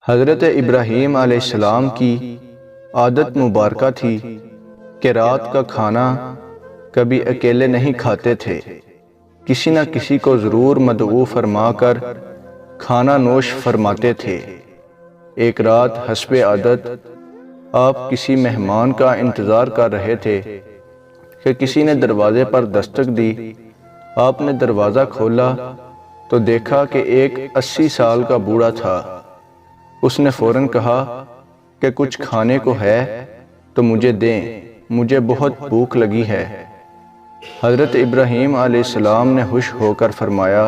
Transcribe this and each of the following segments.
حضرت ابراہیم علیہ السلام کی عادت مبارکہ تھی کہ رات کا کھانا کبھی اکیلے نہیں کھاتے تھے، کسی نہ کسی کو ضرور مدعو فرما کر کھانا نوش فرماتے تھے۔ ایک رات حسب عادت آپ کسی مہمان کا انتظار کر رہے تھے کہ کسی نے دروازے پر دستک دی۔ آپ نے دروازہ کھولا تو دیکھا کہ ایک 80 سال کا بوڑھا تھا۔ اس نے فوراً کہا کہ کچھ کھانے کو ہے تو مجھے دیں، مجھے بہت بھوک لگی ہے۔ حضرت ابراہیم علیہ السلام نے خوش ہو کر فرمایا،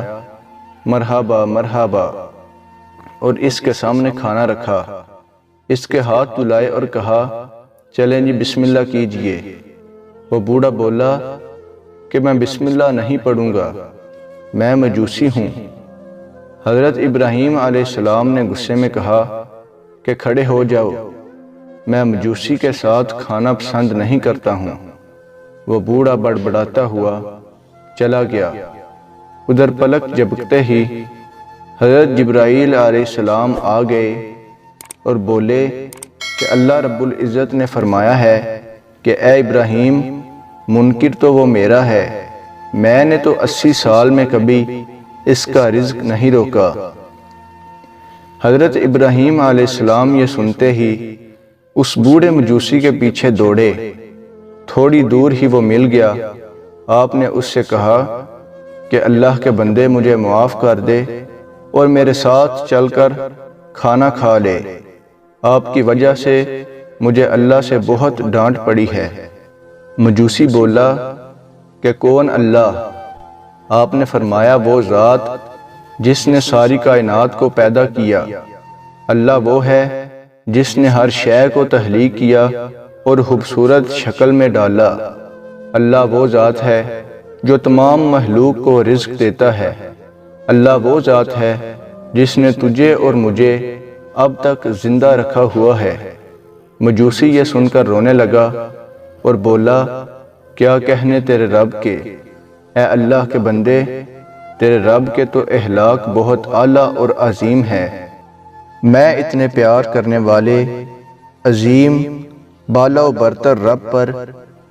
مرحبا مرحبا، اور اس کے سامنے کھانا رکھا، اس کے ہاتھ دھلائے اور کہا، چلیں جی بسم اللہ کیجئے۔ وہ بوڑھا بولا کہ میں بسم اللہ نہیں پڑھوں گا، میں مجوسی ہوں۔ حضرت ابراہیم علیہ السلام نے غصے میں کہا کہ کھڑے ہو جاؤ، میں مجوسی کے ساتھ کھانا پسند نہیں کرتا ہوں۔ وہ بوڑھا بڑبڑاتا ہوا چلا گیا۔ ادھر پلک جھپکتے ہی حضرت جبرائیل علیہ السلام آ گئے اور بولے کہ اللہ رب العزت نے فرمایا ہے کہ اے ابراہیم، منکر تو وہ میرا ہے، میں نے تو 80 سال میں کبھی اس کا رزق نہیں روکا۔ حضرت ابراہیم علیہ السلام یہ سنتے ہی اس بوڑھے مجوسی کے پیچھے دوڑے۔ تھوڑی دور ہی وہ مل گیا۔ آپ نے اس سے کہا کہ اللہ کے بندے مجھے معاف کر دے اور میرے ساتھ چل کر کھانا کھا لے، آپ کی وجہ سے مجھے اللہ سے بہت ڈانٹ پڑی ہے۔ مجوسی بولا کہ کون اللہ؟ آپ نے فرمایا وہ ذات جس نے ساری کائنات کو پیدا کیا۔ اللہ وہ ہے جس نے ہر شے کو تخلیق کیا اور خوبصورت شکل میں ڈالا۔ اللہ وہ ذات ہے جو تمام مخلوق کو رزق دیتا ہے۔ اللہ وہ ذات ہے جس نے تجھے اور مجھے اب تک زندہ رکھا ہوا ہے۔ مجوسی یہ سن کر رونے لگا اور بولا، کیا کہنے تیرے رب کے، اے اللہ کے بندے، تیرے رب کے تو اخلاق بہت اعلیٰ اور عظیم ہے۔ میں اتنے پیار کرنے والے عظیم بالا و برتر رب پر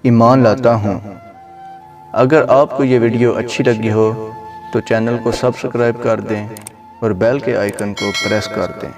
ایمان لاتا ہوں۔ اگر آپ کو یہ ویڈیو اچھی لگی ہو تو چینل کو سبسکرائب کر دیں اور بیل کے آئیکن کو پریس کر دیں۔